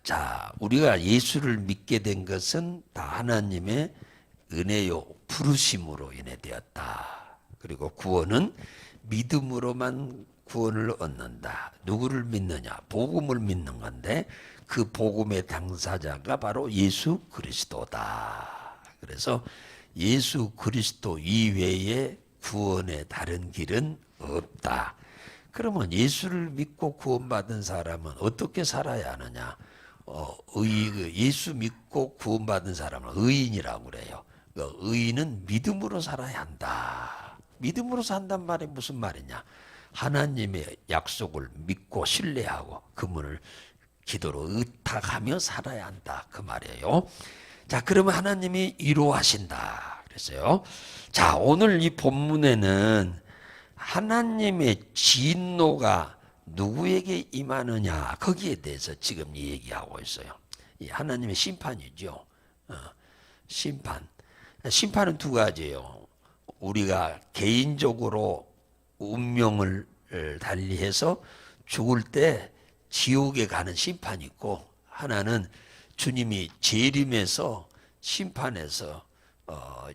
자, 우리가 예수를 믿게 된 것은 다 하나님의 은혜요 부르심으로 인해 되었다. 그리고 구원은 믿음으로만 구원을 얻는다. 누구를 믿느냐? 복음을 믿는 건데 그 복음의 당사자가 바로 예수 그리스도다. 그래서 예수 그리스도 이외에 구원의 다른 길은 없다. 그러면 예수를 믿고 구원받은 사람은 어떻게 살아야 하느냐? 예수 믿고 구원받은 사람은 의인이라고 그래요. 의인은 믿음으로 살아야 한다. 믿음으로 산단 말이 무슨 말이냐? 하나님의 약속을 믿고 신뢰하고 그분을 기도로 의탁하며 살아야 한다. 그 말이에요. 자, 그러면 하나님이 위로하신다. 그랬어요. 자, 오늘 이 본문에는 하나님의 진노가 누구에게 임하느냐 거기에 대해서 지금 얘기하고 있어요. 이 하나님의 심판이죠. 심판. 심판은 두 가지예요. 우리가 개인적으로 운명을 달리해서 죽을 때 지옥에 가는 심판이 있고, 하나는 주님이 재림해서 심판해서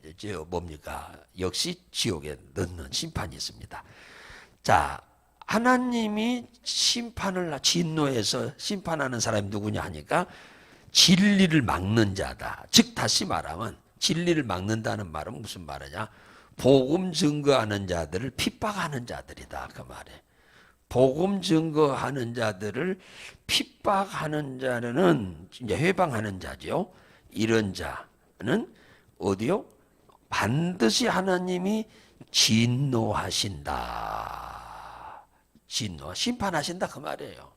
이제 뭡니까? 역시 지옥에 넣는 심판이 있습니다. 자, 하나님이 진노해서 심판하는 사람이 누구냐 하니까 진리를 막는 자다. 즉 다시 말하면 진리를 막는다는 말은 무슨 말이냐? 복음 증거하는 자들을 핍박하는 자들이다. 그 말이에요. 복음 증거하는 자들을 핍박하는 자는 이제 회방하는 자죠. 이런 자는 어디요? 반드시 하나님이 진노하신다. 심판하신다 그 말이에요.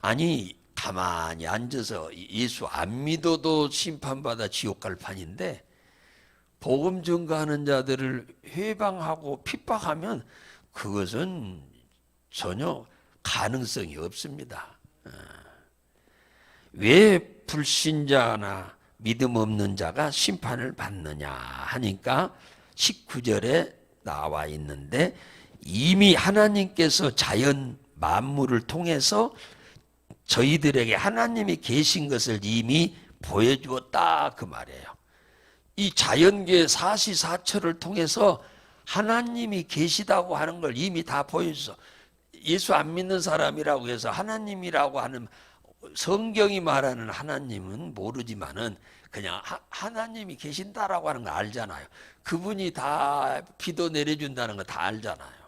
아니 가만히 앉아서 예수 안 믿어도 심판받아 지옥 갈 판인데 복음 증거하는 자들을 회방하고 핍박하면 그것은 전혀 가능성이 없습니다. 왜 불신자나 믿음 없는 자가 심판을 받느냐 하니까 19절에 나와 있는데 이미 하나님께서 자연 만물을 통해서 저희들에게 하나님이 계신 것을 이미 보여주었다 그 말이에요. 이 자연계 사시사철을 통해서 하나님이 계시다고 하는 걸 이미 다 보여줬어. 예수 안 믿는 사람이라고 해서 하나님이라고 하는 성경이 말하는 하나님은 모르지만은 그냥 하나님이 계신다라고 하는 거 알잖아요. 그분이 다 비도 내려준다는 거 다 알잖아요.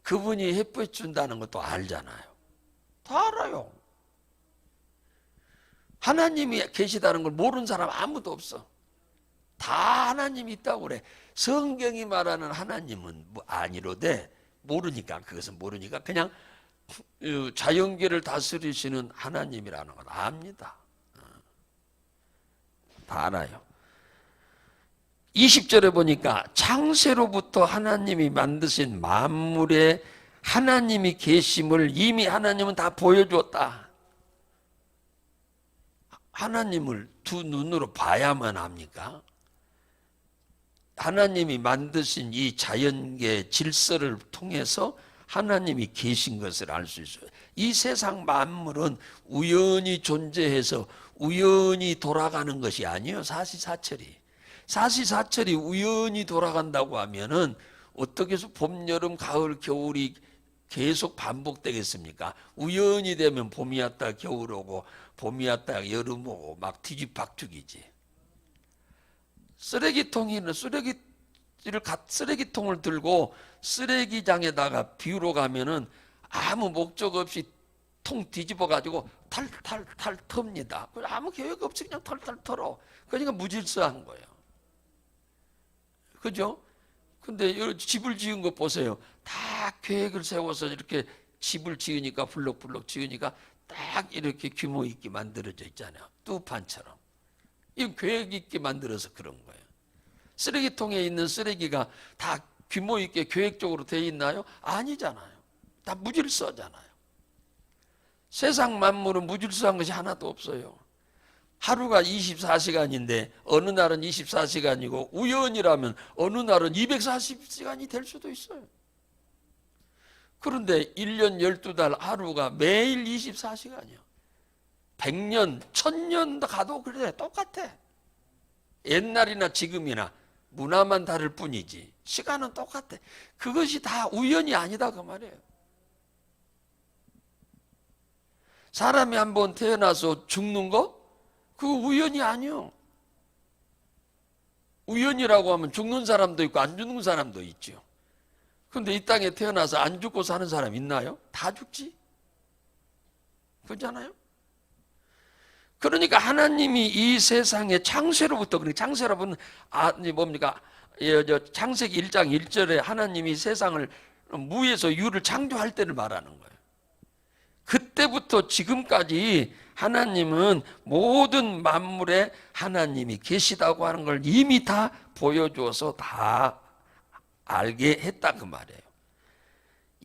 그분이 햇볕 준다는 것도 알잖아요. 다 알아요. 하나님이 계시다는 걸 모르는 사람 아무도 없어. 다 하나님이 있다고 그래. 성경이 말하는 하나님은 뭐 아니로되 모르니까, 그것은 모르니까 그냥 자연계를 다스리시는 하나님이라는 건 압니다. 다 알아요. 20절에 보니까 창세로부터 하나님이 만드신 만물에 하나님이 계심을 이미 하나님은 다 보여주었다. 하나님을 두 눈으로 봐야만 합니까? 하나님이 만드신 이 자연계 질서를 통해서 하나님이 계신 것을 알 수 있어요. 이 세상 만물은 우연히 존재해서 우연히 돌아가는 것이 아니에요. 사시사철이 우연히 돌아간다고 하면은 어떻게 해서 봄, 여름, 가을, 겨울이 계속 반복되겠습니까? 우연히 되면 봄이 왔다 겨울 오고 봄이 왔다 여름 오고 막 뒤집박죽이지. 쓰레기통을 들고 쓰레기장에다가 비우러 가면은 아무 목적 없이 통 뒤집어 가지고 탈탈탈 텁니다. 아무 계획 없이 그냥 탈탈 털어. 그러니까 무질서한 거예요. 그죠? 근데 집을 지은 거 보세요. 다 계획을 세워서 이렇게 집을 지으니까 블럭블럭 지으니까 딱 이렇게 규모 있게 만들어져 있잖아요. 뚜판처럼. 이 계획 있게 만들어서 그런 거예요. 쓰레기통에 있는 쓰레기가 다 규모 있게 계획적으로 돼 있나요? 아니잖아요. 다 무질서잖아요. 세상 만물은 무질서한 것이 하나도 없어요. 하루가 24시간인데 어느 날은 24시간이고 우연이라면 어느 날은 240시간이 될 수도 있어요. 그런데 1년 12달 하루가 매일 24시간이요. 100년, 1000년 가도 그래 똑같아. 옛날이나 지금이나 문화만 다를 뿐이지 시간은 똑같아. 그것이 다 우연이 아니다 그 말이에요. 사람이 한번 태어나서 죽는 거? 그거 우연이 아니요. 우연이라고 하면 죽는 사람도 있고 안 죽는 사람도 있죠. 그런데 이 땅에 태어나서 안 죽고 사는 사람 있나요? 다 죽지. 그렇잖아요. 그러니까 하나님이 이 세상의 창세로부터, 그러니까 창세로부터는 뭡니까? 창세기 1장 1절에 하나님이 세상을 무에서 유를 창조할 때를 말하는 거예요. 그때부터 지금까지 하나님은 모든 만물에 하나님이 계시다고 하는 걸 이미 다 보여줘서 다 알게 했다 그 말이에요.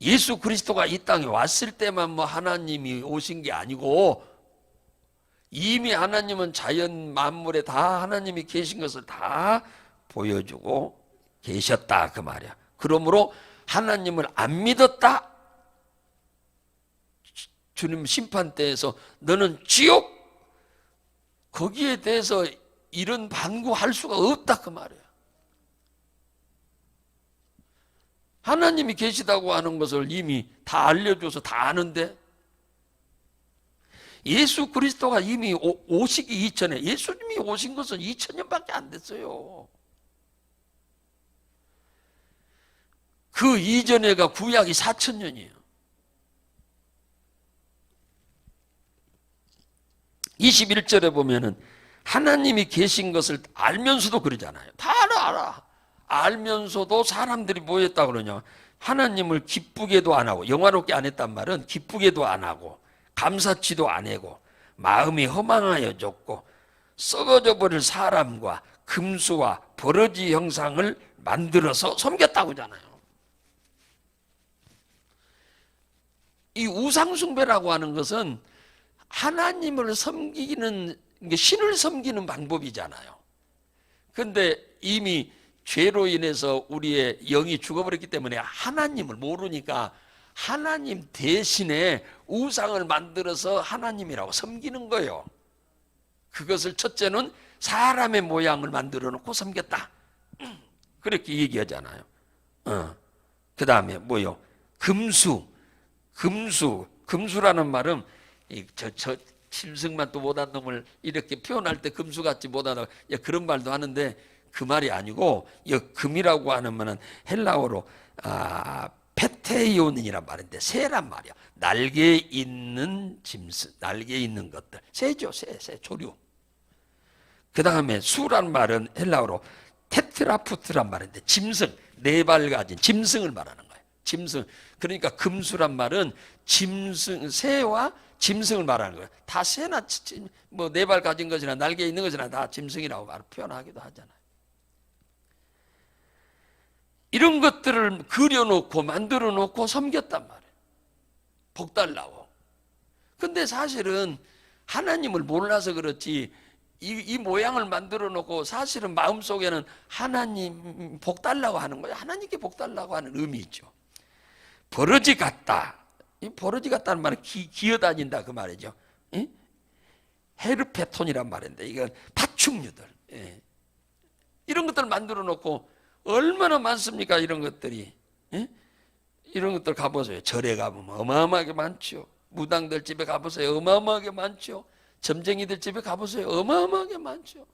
예수 그리스도가 이 땅에 왔을 때만 뭐 하나님이 오신 게 아니고 이미 하나님은 자연 만물에 다 하나님이 계신 것을 다 보여주고 계셨다 그 말이야. 그러므로 하나님을 안 믿었다. 주님 심판대에서 너는 지옥, 거기에 대해서 이런 반구할 수가 없다 그 말이야. 하나님이 계시다고 하는 것을 이미 다 알려줘서 다 아는데 예수 그리스도가 이미 오시기 이전에, 예수님이 오신 것은 2000년밖에 안 됐어요. 그 이전에가 구약이 4000년이에요. 21절에 보면은 하나님이 계신 것을 알면서도 그러잖아요. 다 알아. 알면서도 사람들이 뭐 했다 그러냐. 하나님을 기쁘게도 안 하고, 영화롭게 안 했단 말은 기쁘게도 안 하고 감사치도 안 하고 마음이 허망하여졌고 썩어져 버릴 사람과 금수와 버러지 형상을 만들어서 섬겼다고 하잖아요. 이 우상숭배라고 하는 것은 하나님을 섬기는, 신을 섬기는 방법이잖아요. 그런데 이미 죄로 인해서 우리의 영이 죽어버렸기 때문에 하나님을 모르니까 하나님 대신에 우상을 만들어서 하나님이라고 섬기는 거예요. 그것을 첫째는 사람의 모양을 만들어 놓고 섬겼다. 그렇게 얘기하잖아요. 그 다음에 뭐요? 금수라는 말은 저 짐승만 또 못한 놈을 이렇게 표현할 때 금수같이 못하다 그런 말도 하는데 그 말이 아니고 이 금이라고 하는 말은 헬라어로 페테이온이란 말인데 새란 말이야. 날개 있는 짐승, 날개 있는 것들. 새죠, 새, 조류. 그 다음에 수란 말은 헬라어로 테트라푸트란 말인데 짐승, 네 발 가진 짐승을 말하는 거예요. 짐승. 그러니까 금수란 말은 짐승, 새와 짐승을 말하는 거예요. 다 새나 뭐 네 발 가진 것이나 날개 있는 것이나 다 짐승이라고 표현하기도 하잖아요. 이런 것들을 그려놓고 만들어놓고 섬겼단 말이에요. 복 달라고. 근데 사실은 하나님을 몰라서 그렇지 이 모양을 만들어놓고 사실은 마음속에는 하나님 복 달라고 하는 거예요. 하나님께 복 달라고 하는 의미죠. 버러지 같다. 이 버러지 같다는 말은 기어다닌다 그 말이죠. 헤르페톤이란 말인데 이건 파충류들. 이런 것들을 만들어놓고 얼마나 많습니까? 이런 것들이. 이런 것들 가보세요. 절에 가보면 어마어마하게 많죠. 무당들 집에 가보세요. 어마어마하게 많죠. 점쟁이들 집에 가보세요. 어마어마하게 많죠.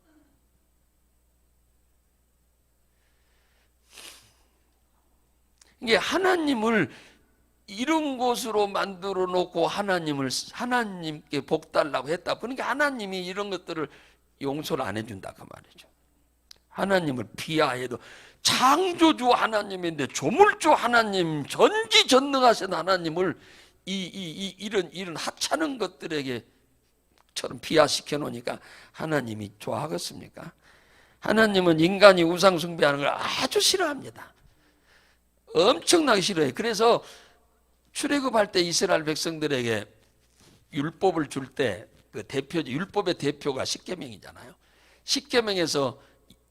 이게 하나님을 이런 곳으로 만들어 놓고 하나님께 복 달라고 했다. 그러니까 하나님이 이런 것들을 용서를 안 해준다 그 말이죠. 하나님을 비하해도 창조주 하나님인데 조물주 하나님, 전지전능하신 하나님을 이런 하찮은 것들에게처럼 비하시켜 놓으니까 하나님이 좋아하겠습니까? 하나님은 인간이 우상 숭배하는 걸 아주 싫어합니다. 엄청나게 싫어해요. 그래서 출애굽할 때 이스라엘 백성들에게 율법을 줄 때 그 율법의 대표가 십계명이잖아요. 십계명에서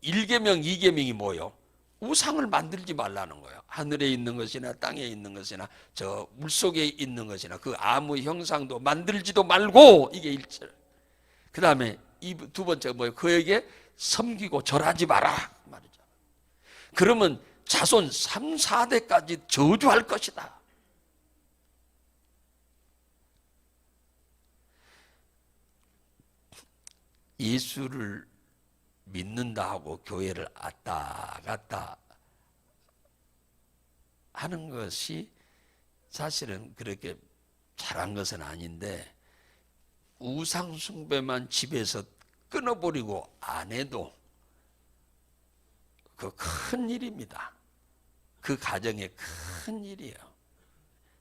1계명, 2계명이 뭐요? 우상을 만들지 말라는 거예요. 하늘에 있는 것이나 땅에 있는 것이나 저 물속에 있는 것이나 그 아무 형상도 만들지도 말고, 이게 1절. 그 다음에 두 번째가 뭐예요? 그에게 섬기고 절하지 마라 말이죠. 그러면 자손 3, 4대까지 저주할 것이다. 예수를 믿는다 하고 교회를 왔다 갔다 하는 것이 사실은 그렇게 잘한 것은 아닌데, 우상숭배만 집에서 끊어버리고 안 해도 그 큰 일입니다. 그 가정의 큰 일이에요.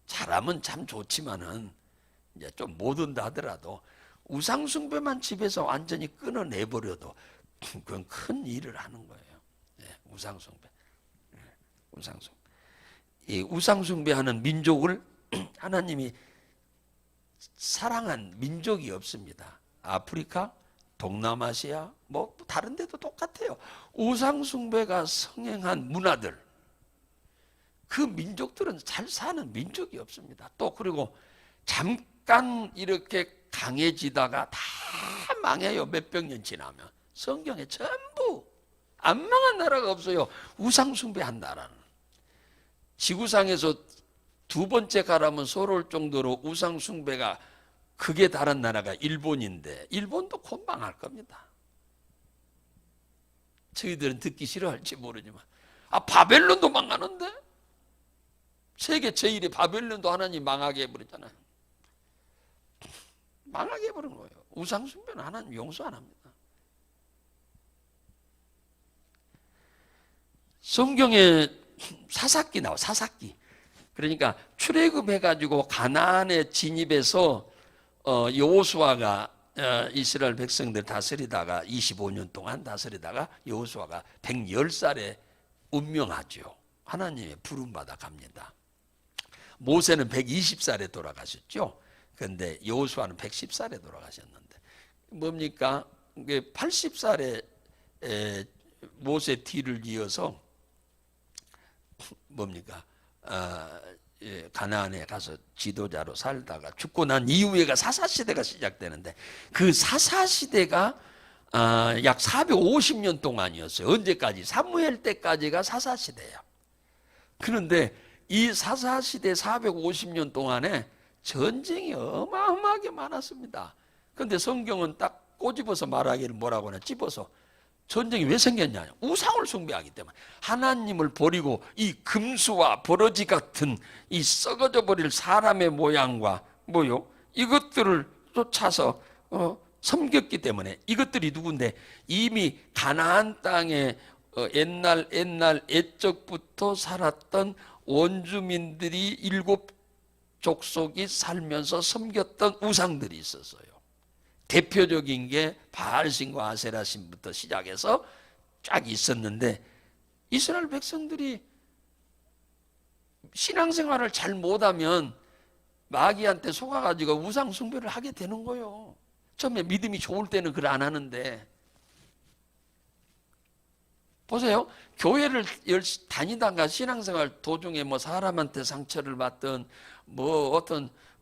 잘하면 참 좋지만은 이제 좀 못한다 하더라도 우상숭배만 집에서 완전히 끊어내버려도 그건 큰 일을 하는 거예요. 네, 우상숭배. 네, 우상숭배. 이 우상숭배하는 민족을 하나님이 사랑한 민족이 없습니다. 아프리카, 동남아시아, 뭐 다른 데도 똑같아요. 우상숭배가 성행한 문화들, 그 민족들은 잘 사는 민족이 없습니다. 또 그리고 잠깐 이렇게 강해지다가 다 망해요. 몇백 년 지나면. 성경에 전부 안 망한 나라가 없어요. 우상숭배한 나라는. 지구상에서 두 번째 가라면 서러울 정도로 우상숭배가 크게 다른 나라가 일본인데, 일본도 곧 망할 겁니다. 저희들은 듣기 싫어할지 모르지만, 바벨론도 망하는데? 세계 제1의 바벨론도 하나님 망하게 해버렸잖아요. 망하게 해버린 거예요. 우상숭배는 하나님 용서 안 합니다. 성경에 사사기 나와, 사사기. 그러니까 출애굽해가지고 가나안에 진입해서 여호수아가 이스라엘 백성들 다스리다가 25년 동안 다스리다가 여호수아가 110살에 운명하죠. 하나님의 부름받아 갑니다. 모세는 120살에 돌아가셨죠. 그런데 여호수아는 110살에 돌아가셨는데, 뭡니까? 80살에 모세 뒤를 이어서 뭡니까? 가나안에 가서 지도자로 살다가 죽고 난 이후에가 사사시대가 시작되는데, 그 사사시대가 약 450년 동안이었어요. 언제까지? 사무엘 때까지가 사사시대예요. 그런데 이 사사시대 450년 동안에 전쟁이 어마어마하게 많았습니다. 그런데 성경은 딱 꼬집어서 말하기를 뭐라고 하나, 찝어서 전쟁이 왜 생겼냐? 우상을 숭배하기 때문에. 하나님을 버리고 이 금수와 버러지 같은 이 썩어져 버릴 사람의 모양과 뭐요? 이것들을 쫓아서 섬겼기 때문에. 이것들이 누군데? 이미 가나안 땅에 옛날 옛적부터 살았던 원주민들이 7 족속이 살면서 섬겼던 우상들이 있었어요. 대표적인 게 바알신과 아세라신부터 시작해서 쫙 있었는데, 이스라엘 백성들이 신앙생활을 잘 못하면 마귀한테 속아가지고 우상 숭배를 하게 되는 거예요. 처음에 믿음이 좋을 때는 그걸 안 하는데. 보세요. 교회를 다니다가 신앙생활 도중에 뭐 사람한테 상처를 받든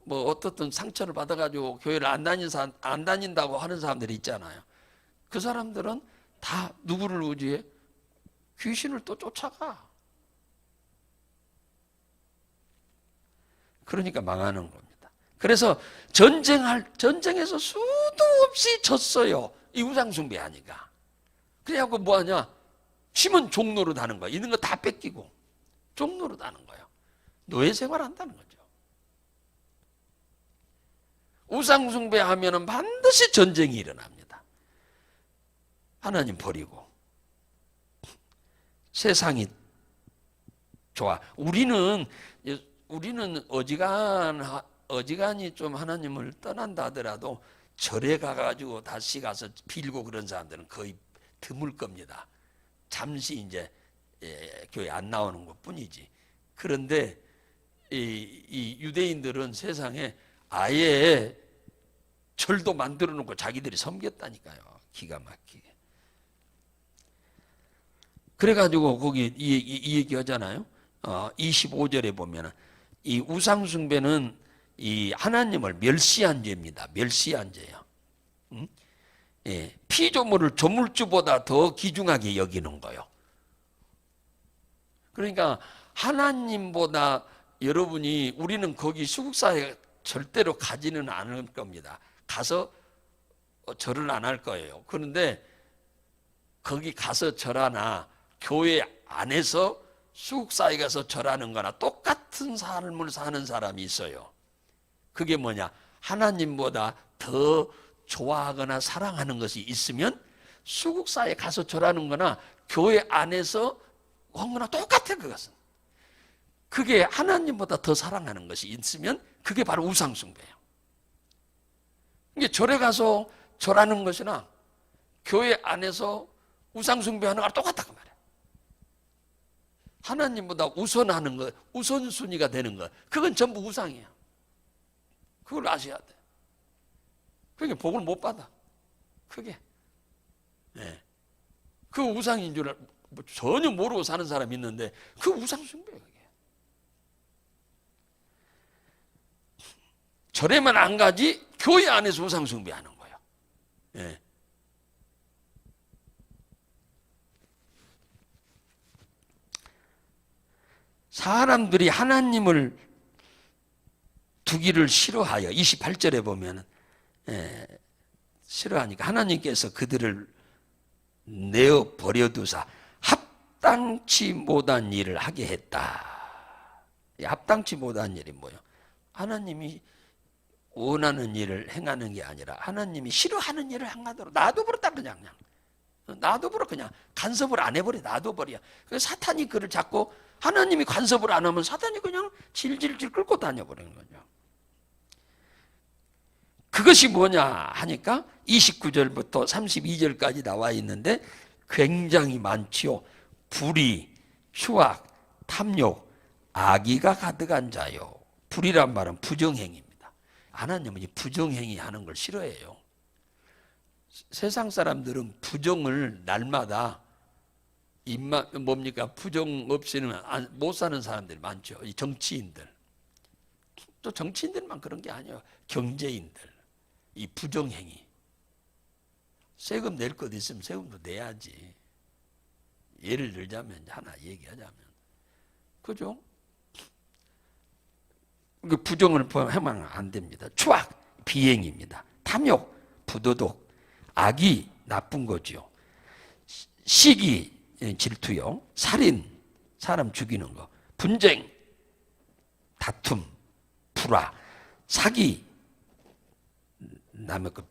어떻든 상처를 받아가지고 교회를 안 다닌다고 하는 사람들이 있잖아요. 그 사람들은 다 누구를 의지해? 귀신을 또 쫓아가. 그러니까 망하는 겁니다. 그래서 전쟁에서 수도 없이 졌어요. 이 우상숭배하니까. 그래갖고 뭐하냐? 심은 종노릇 하는 거야. 있는 거 다 뺏기고 종노릇 하는 거예요. 노예 생활한다는 거죠. 우상숭배하면 반드시 전쟁이 일어납니다. 하나님 버리고 세상이 좋아. 우리는 어지간히 좀 하나님을 떠난다 하더라도 절에 가가지고 다시 가서 빌고 그런 사람들은 거의 드물 겁니다. 잠시 이제 교회 안 나오는 것 뿐이지. 그런데 이 유대인들은 세상에 아예 절도 만들어 놓고 자기들이 섬겼다니까요. 기가 막히게. 그래가지고 거기 이 얘기 하잖아요. 25절에 보면은 이 우상숭배는 이 하나님을 멸시한 죄입니다. 멸시한 죄예요. 응? 예, 피조물을 조물주보다 더 귀중하게 여기는 거예요. 그러니까 하나님보다 여러분이 우리는 거기 수국사에 절대로 가지는 않을 겁니다. 가서 절을 안 할 거예요. 그런데 거기 가서 절하나 교회 안에서 수국사에 가서 절하는 거나 똑같은 삶을 사는 사람이 있어요. 그게 뭐냐? 하나님보다 더 좋아하거나 사랑하는 것이 있으면 수국사에 가서 절하는 거나 교회 안에서 한 거나 똑같아. 그것은. 그게 하나님보다 더 사랑하는 것이 있으면 그게 바로 우상숭배예요. 이게 절에 가서 절하는 것이나 교회 안에서 우상숭배하는 거랑 똑같다고 말이야. 하나님보다 우선하는 것, 우선순위가 되는 것, 그건 전부 우상이야. 그걸 아셔야 돼. 그러니까 복을 못 받아. 그게. 네. 그 우상인 줄 전혀 모르고 사는 사람이 있는데 그 우상숭배예요. 그게. 절에만 안 가지 교회 안에서 우상숭배하는 거예요. 네. 사람들이 하나님을 두기를 싫어하여 28절에 보면 싫어하니까 하나님께서 그들을 내어 버려두사 합당치 못한 일을 하게 했다. 합당치 못한 일이 뭐예요? 하나님이 원하는 일을 행하는 게 아니라 하나님이 싫어하는 일을 행하도록 놔둬버렸다. 그냥 놔둬버려. 그냥 간섭을 안 해버려. 놔둬버려. 그래서 사탄이 그를 잡고 하나님이 간섭을 안 하면 사탄이 그냥 질질질 끌고 다녀버리는 거죠. 그것이 뭐냐 하니까 29절부터 32절까지 나와 있는데 굉장히 많지요. 불의, 추악, 탐욕, 악의가 가득한 자요. 불이란 말은 부정행위입니다. 하나님은 이 부정행위 하는 걸 싫어해요. 세상 사람들은 부정을 날마다 뭡니까? 부정 없이는 못 사는 사람들이 많죠. 이 정치인들. 또 정치인들만 그런 게 아니에요. 경제인들. 이 부정행위. 세금 낼 것 있으면 세금도 내야지. 예를 들자면 하나 얘기하자면. 그죠? 그 부정을 하면 안 됩니다. 추악, 비행입니다. 탐욕, 부도덕, 악이 나쁜 거죠. 시기, 질투요. 살인, 사람 죽이는 거. 분쟁, 다툼, 불화, 사기, 남의 거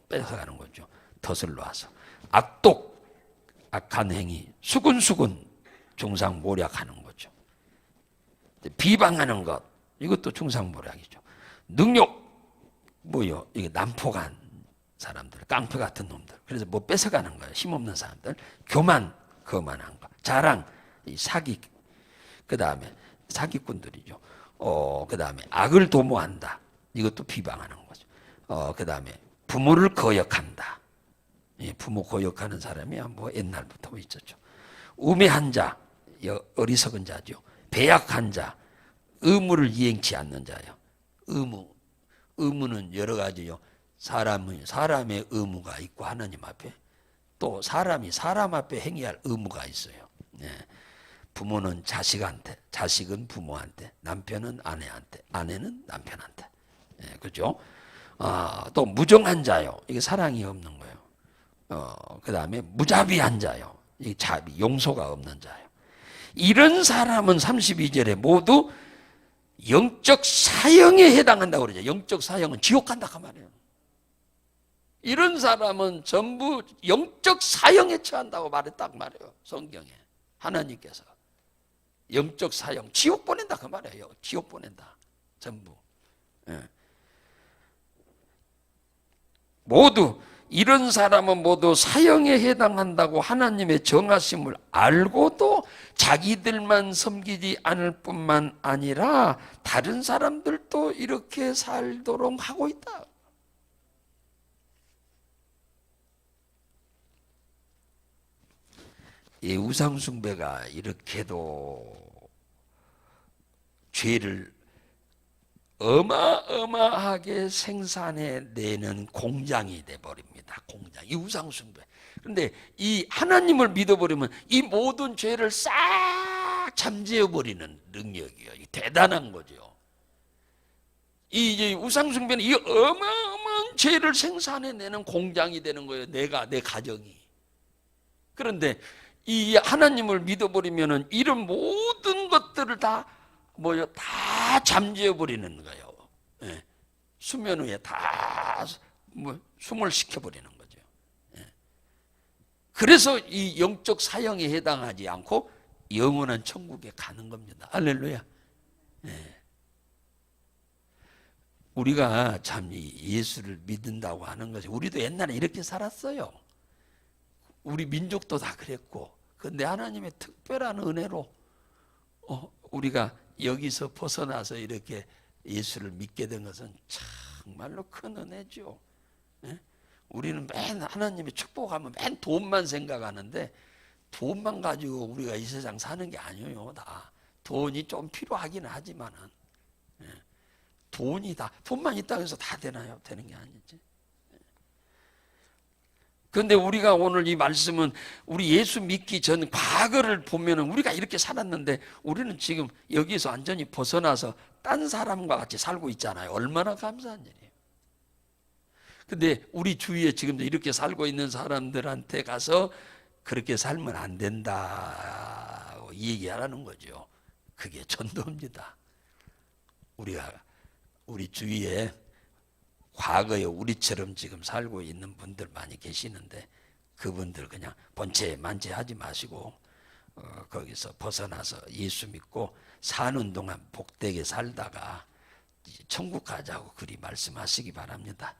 뺏어가는 거죠. 덫을 놔서. 악독, 악한 행위, 수군수군, 중상모략하는 거죠. 비방하는 것, 이것도 중상모략이죠. 능욕, 뭐요? 이게 난폭한 사람들, 깡패 같은 놈들. 그래서 뭐 뺏어가는 거예요. 힘없는 사람들. 교만, 거만한 거. 자랑, 이 사기, 그 다음에 사기꾼들이죠. 그 다음에 악을 도모한다. 이것도 비방하는 거죠. 그 다음에 부모를 거역한다. 예, 부모 거역하는 사람이 뭐 옛날부터 있었죠. 우매한 자, 어리석은 자죠. 배약한 자, 의무를 이행치 않는 자요. 의무는 여러 가지요. 사람의 의무가 있고 하나님 앞에 또 사람이 사람 앞에 행해야 할 의무가 있어요. 예. 부모는 자식한테, 자식은 부모한테, 남편은 아내한테, 아내는 남편한테. 예, 그죠? 또 무정한 자요. 이게 사랑이 없는 거예요. 그 다음에 무자비한 자요. 이 자비, 용서가 없는 자요. 이런 사람은 32절에 모두 영적 사형에 해당한다고 그러죠. 영적 사형은 지옥 간다 그 말이에요. 이런 사람은 전부 영적 사형에 처한다고 말했다 그 말이에요. 성경에 하나님께서 영적 사형, 지옥 보낸다 그 말이에요. 지옥 보낸다 전부. 예. 모두 이런 사람은 모두 사형에 해당한다고 하나님의 정하심을 알고도 자기들만 섬기지 않을 뿐만 아니라 다른 사람들도 이렇게 살도록 하고 있다. 이 우상숭배가 이렇게도 죄를 어마어마하게 생산해내는 공장이 돼버립니다. 공장. 이 우상숭배. 그런데 이 하나님을 믿어버리면 이 모든 죄를 싹 잠재워버리는 능력이에요. 대단한 거죠. 이 이제 우상숭배는 이 어마어마한 죄를 생산해내는 공장이 되는 거예요. 내 가정이. 그런데 이 하나님을 믿어버리면은 이런 모든 것들을 다 잠재워버리는 거예요. 예. 수면 위에 다 숨을 시켜버리는 거죠. 예. 그래서 이 영적 사형에 해당하지 않고 영원한 천국에 가는 겁니다. 할렐루야. 예. 우리가 참 예수를 믿는다고 하는 것이, 우리도 옛날에 이렇게 살았어요. 우리 민족도 다 그랬고, 그런데 하나님의 특별한 은혜로 우리가 여기서 벗어나서 이렇게 예수를 믿게 된 것은 정말로 큰 은혜죠. 예? 우리는 맨 하나님의 축복하면 맨 돈만 생각하는데, 돈만 가지고 우리가 이 세상 사는 게 아니에요. 다 돈이 좀 필요하기는 하지만은, 예. 돈만 있다고 해서 다 되나요? 되는 게 아니지. 그런데 우리가 오늘 이 말씀은 우리 예수 믿기 전 과거를 보면은 우리가 이렇게 살았는데, 우리는 지금 여기서 완전히 벗어나서 딴 사람과 같이 살고 있잖아요. 얼마나 감사한 일이에요. 근데 우리 주위에 지금도 이렇게 살고 있는 사람들한테 가서 그렇게 살면 안 된다고 얘기하라는 거죠. 그게 전도입니다. 우리 주위에 과거에 우리처럼 지금 살고 있는 분들 많이 계시는데, 그분들 그냥 본체 만체하지 마시고 거기서 벗어나서 예수 믿고 사는 동안 복되게 살다가 천국 가자고 그리 말씀하시기 바랍니다.